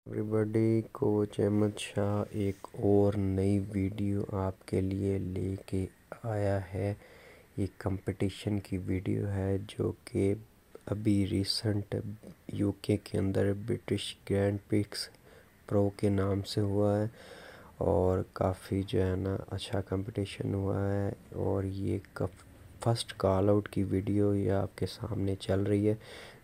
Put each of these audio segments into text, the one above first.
Everybody coach Ahmad Shah एक और नई वीडियो आपके लिए लेके आया है। ये कंपटीशन की वीडियो है जो कि अभी रिसेंट यूके के अंदर ब्रिटिश ग्रैंड प्रिक्स प्रो के नाम से हुआ है और काफ़ी जो है ना अच्छा कंपटीशन हुआ है। और ये फर्स्ट कॉल आउट की वीडियो ये आपके सामने चल रही है,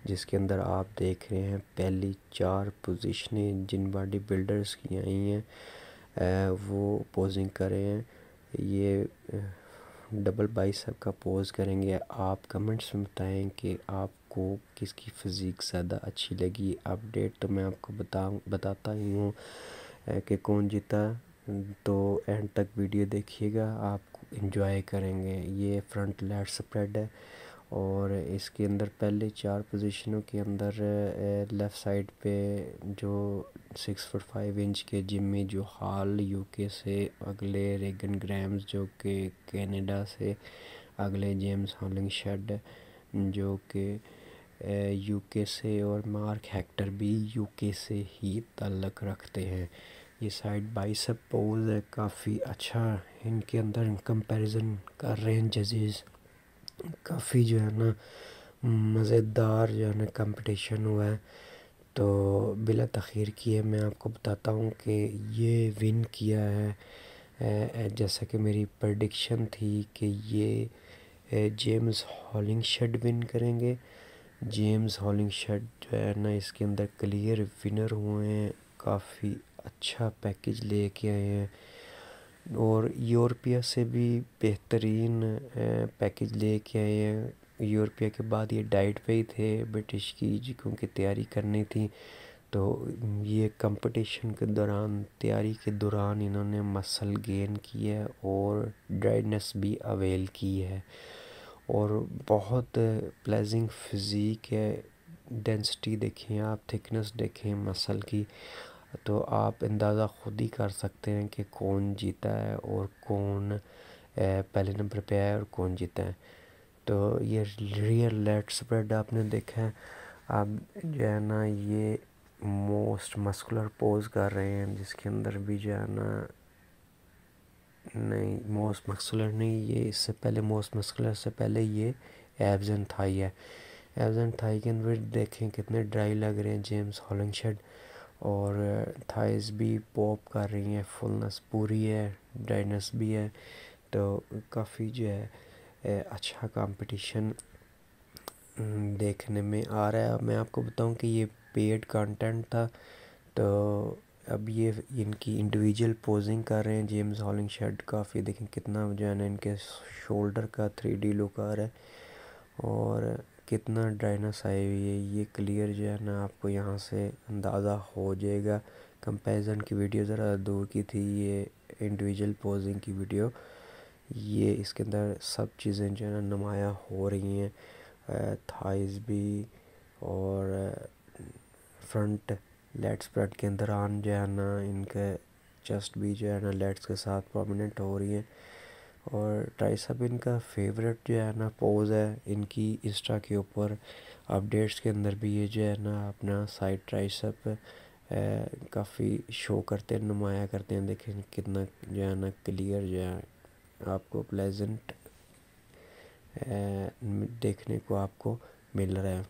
जिसके अंदर आप देख रहे हैं पहली 4 पोजीशनें जिन बॉडी बिल्डर्स की आई हैं वो पोजिंग कर रहे हैं। ये डबल बाइसेप का पोज करेंगे। आप कमेंट्स में बताएं कि आपको किसकी फ़िज़ीक ज़्यादा अच्छी लगी। अपडेट तो मैं आपको बताता ही हूँ कि कौन जीता, तो एंड तक वीडियो देखिएगा, आप एंजॉय करेंगे। ये फ्रंट लेट स्प्रेड है और इसके अंदर पहले 4 पोजीशनों के अंदर लेफ़्ट साइड पे जो 6 फुट 5 इंच के जिम्मी जो हाल यूके से, अगले रेगन ग्रैम्स जो कि कनाडा से, अगले जेम्स हॉलिंगशेड जो कि यूके से, और मार्क हेक्टर भी यूके से ही ताल्लुक़ रखते हैं। ये साइड बाइसेप पोज है, काफ़ी अच्छा इनके अंदर कंपैरिजन कर रहे हैं जजेस। काफ़ी जो है ना मज़ेदार जो है ना कंपटीशन हुआ है। तो बिला तख़ीर किए मैं आपको बताता हूँ कि ये विन किया है जैसा कि मेरी प्रेडिक्शन थी कि ये जेम्स हॉलिंगशेड विन करेंगे। जेम्स हॉलिंगशेड जो है ना इसके अंदर क्लियर विनर हुए हैं, काफ़ी अच्छा पैकेज लेके आए हैं और यूरोपिया से भी बेहतरीन पैकेज लेके आए हैं। यूरोपिया के बाद ये डाइट पे ही थे ब्रिटिश की, क्योंकि तैयारी करनी थी। तो ये कंपटीशन के दौरान, तैयारी के दौरान इन्होंने मसल गेन की है और ड्राइनेस भी अवेल की है और बहुत प्लेजिंग फिज़ीक है। डेंसिटी देखें आप, थिकनेस देखें मसल की, तो आप अंदाज़ा ख़ुद ही कर सकते हैं कि कौन जीता है और कौन पहले नंबर पे आया और कौन जीता है। तो ये रियल लेट स्प्रेड आपने देखा है। अब जो है ना ये मोस्ट मस्कुलर पोज कर रहे हैं, जिसके अंदर भी जो है ना, नहीं मोस्ट मस्कुलर नहीं, ये इससे पहले मोस्ट मस्कुलर से पहले ये एब्स एंड थाई है। एब्स एंड थाई के अंदर देखें कितने ड्राई लग रहे हैं जेम्स हॉलिंगशेड, और थाइस भी पॉप कर रही हैं, फुलनेस पूरी है, ड्राइनेस भी है। तो काफ़ी जो है अच्छा कंपटीशन देखने में आ रहा है। मैं आपको बताऊं कि ये पेड कंटेंट था। तो अब ये इनकी इंडिविजुअल पोजिंग कर रहे हैं जेम्स हॉलिंगशेड। काफ़ी देखें कितना जो है ना इनके शोल्डर का 3D लुक आ रहा है और कितना ड्राइनेस आई हुई है। ये क्लियर जो है ना आपको यहाँ से अंदाज़ा हो जाएगा। कंपैरिजन की वीडियो ज़रा दूर की थी, ये इंडिविजुअल पोजिंग की वीडियो, ये इसके अंदर सब चीज़ें जो है ना नुमाया हो रही हैं। थाइस भी और फ्रंट लेट स्प्रेड के दौरान जो है ना इनके चेस्ट भी जो है ना लेट्स के साथ प्रोमिनेंट हो रही है। और ट्राइसेप इनका फेवरेट जो है ना पोज है। इनकी इंस्टा के ऊपर अपडेट्स के अंदर भी ये जो है ना अपना साइड ट्राइसेप काफ़ी शो करते हैं, नुमाया करते हैं। देखें कितना जो है ना क्लियर जो है आपको प्लेजेंट देखने को आपको मिल रहा है।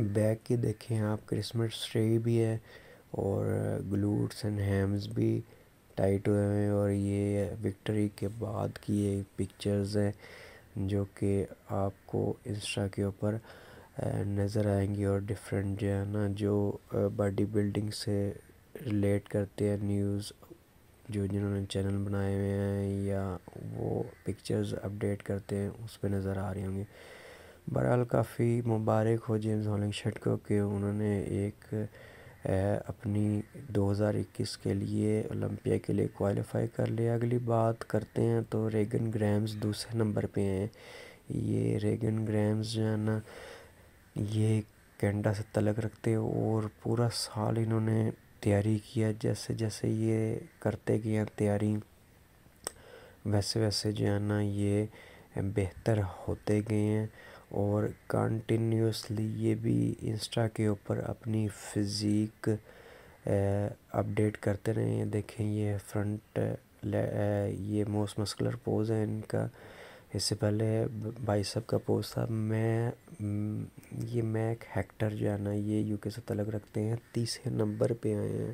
बैक की देखें आप, क्रिसमस ट्री भी है और ग्लूट्स एंड हैम्स भी टाइट हुए हैं। और ये विक्ट्री के बाद की ये पिक्चर्स हैं जो कि आपको इंस्टा के ऊपर नज़र आएंगी। और डिफरेंट जो है ना जो बॉडी बिल्डिंग से रिलेट करते हैं न्यूज़, जो जिन्होंने चैनल बनाए हुए हैं या वो पिक्चर्स अपडेट करते हैं, उस पर नज़र आ रही होंगी। बहरहाल काफ़ी मुबारक हो जेम्स हॉलिंगशेड को कि उन्होंने एक अपनी 2021 के लिए ओलंपिया के लिए क्वालिफाई कर लिया। अगली बात करते हैं तो रेगन ग्रैम्स दूसरे नंबर पे हैं। ये रेगन ग्रैम्स जो है ना ये कनाडा से तलक रखते हैं और पूरा साल इन्होंने तैयारी किया। जैसे जैसे ये करते गए तैयारी, वैसे वैसे जो है ना ये बेहतर होते गए हैं और कंटिन्यूसली ये भी इंस्टा के ऊपर अपनी फ़िज़ीक اپڈیٹ کرتے رہیں۔ دیکھیں یہ فرنٹ یہ موسٹ مسکولر پوز ہے ان کا، اس سے پہلے بائسپ کا پوز تھا۔ یہ میک ہیکٹر جو ہے نا یہ یو کے سے تعلق رکھتے ہیں، 30 نمبر پہ آئے ہیں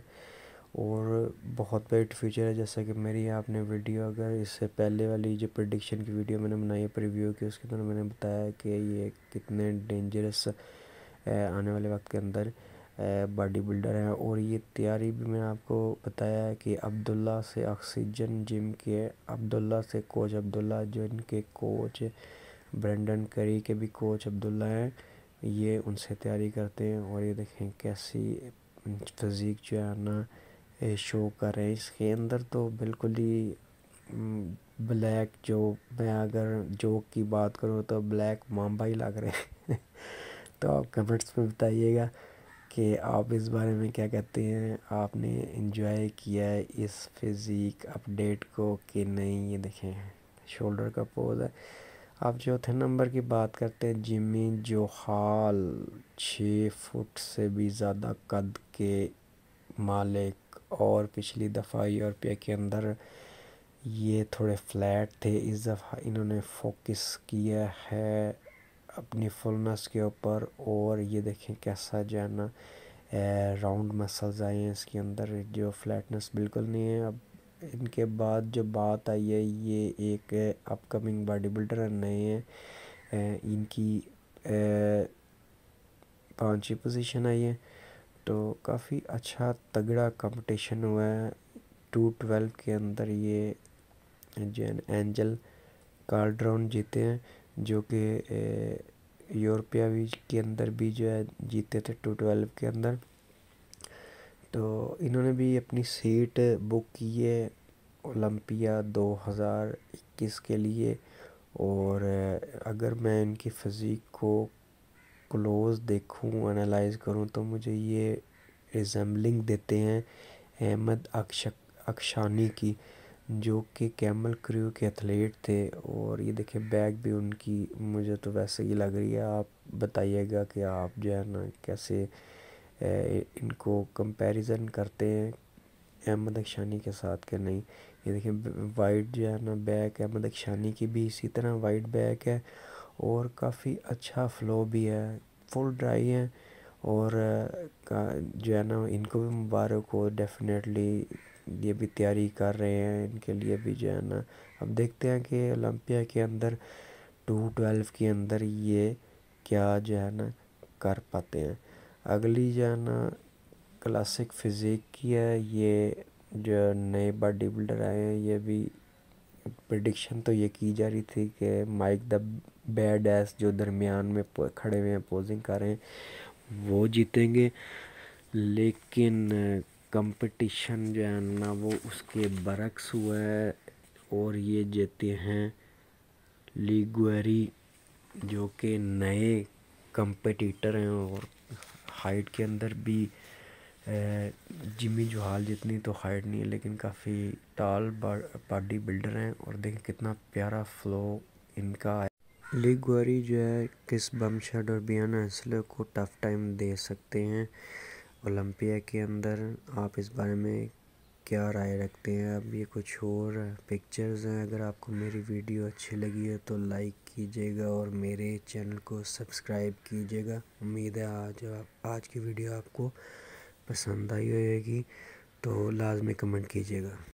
اور بہت بیٹ فیچر ہے۔ جیسا کہ میری آپ نے ویڈیو اگر اس سے پہلے والی جو پریڈکشن کی ویڈیو میں نے بنائی ہے پریویو کی، اس کے اندر میں نے بتایا کہ یہ کتنے ڈینجرس آنے والے وقت کے اندر باڈی بلڈر ہیں۔ اور یہ تیاری بھی میں نے آپ کو بتایا ہے کہ عبداللہ سے آکسیجن جم کے عبداللہ سے کوچ عبداللہ جو ان کے کوچ برینڈن کری کے بھی کوچ عبداللہ ہیں، یہ ان سے تیاری کرتے ہیں۔ اور یہ دیکھیں کیسی فزیک جو ہے نا شو کر رہے ہیں۔ اس کے اندر تو بالکل ہی بلیک، جو میں اگر جوک کی بات کروں تو بلیک مامبا ہی لگ رہے ہیں۔ تو آپ کمنٹس میں بتائیے گا کہ آپ اس بارے میں کیا کہتے ہیں، آپ نے انجوائے کیا ہے اس فزیک اپڈیٹ کو کہ نہیں۔ یہ دیکھیں شولڈر کا پوز ہے۔ آپ چوتھے نمبر کی بات کرتے ہیں، جمی جوہال 6 فٹ سے بھی زیادہ قد کے مالک، اور پچھلی دفعہ یورپیا کے اندر یہ تھوڑے فلیٹ تھے، اس دفعہ انہوں نے فوکس کیا ہے اپنی فلنس کے اوپر۔ اور یہ دیکھیں کیسا جو ہے نا راؤنڈ مسلز آئے ہیں اس کے اندر، جو فلیٹنس بالکل نہیں ہے۔ اب ان کے بعد جو بات آئی ہے، یہ ایک اپ کمنگ باڈی بلڈر نئے ہیں، ان کی 5ویں پوزیشن آئی ہے۔ تو کافی اچھا تگڑا کمپٹیشن ہوا ہے 212 کے اندر۔ یہ جین اینجل کالڈرون جیتے ہیں، جو کہ یورپیا کے اندر بھی جو ہے جیتے تھے 212 کے اندر۔ تو انہوں نے بھی اپنی سیٹ بک کی ہے اولمپیا 2021 کے لیے۔ اور اگر میں ان کی فزیک کو کلوز دیکھوں، انالائز کروں، تو مجھے یہ ریزمبلنگ دیتے ہیں احمد اکشانی کی، جو کہ کیمل کریو کے ایتھلیٹ تھے۔ اور یہ دیکھیں بیگ بھی ان کی مجھے تو ویسے ہی لگ رہی ہے۔ آپ بتائیے گا کہ آپ جو ہے نا کیسے ان کو کمپیریزن کرتے ہیں احمد اکشانی کے ساتھ کہ نہیں۔ یہ دیکھیں وائٹ جو ہے نا بیک احمد اکشانی کی بھی اسی طرح وائٹ بیک ہے، اور کافی اچھا فلو بھی ہے، فل ڈرائی ہے۔ اور جو ہے نا ان کو بھی مبارک ہو، ڈیفینیٹلی یہ بھی تیاری کر رہے ہیں، ان کے لیے بھی جو ہے نا اب دیکھتے ہیں کہ اولمپیا کے اندر 212 کے اندر یہ کیا جو ہے نا کر پاتے ہیں۔ اگلی جو ہے نا کلاسک فزیک کی ہے، یہ جو نئے باڈی بلڈر آئے ہیں، یہ بھی پریڈکشن تو یہ کی جا رہی تھی کہ مائک دا بیڈ ایس جو درمیان میں کھڑے ہوئے ہیں پوزنگ کر رہے ہیں وہ جیتیں گے، لیکن کمپٹیشن جو ہے نا وہ اس کے برعکس ہوا ہے، اور یہ جیتے ہیں لیگویری، جو کہ نئے کمپٹیٹر ہیں۔ اور ہائٹ کے اندر بھی جمی جوہال جتنی تو ہائٹ نہیں ہے، لیکن کافی ٹال باڈی بلڈر ہیں۔ اور دیکھیں کتنا پیارا فلو ان کا ہے۔ لیگویری جو ہے کس بمشڈ اور بیانا ہنسلے کو ٹف ٹائم دے سکتے ہیں اولمپیا کے اندر۔ آپ اس بارے میں کیا رائے رکھتے ہیں؟ اب یہ کچھ اور پکچرز ہیں۔ اگر آپ کو میری ویڈیو اچھی لگی ہے تو لائک کیجیے گا اور میرے چینل کو سبسکرائب کیجیے گا۔ امید ہے آج کی ویڈیو آپ کو پسند آئی ہوئے گی، تو لازمی کمنٹ کیجیے گا۔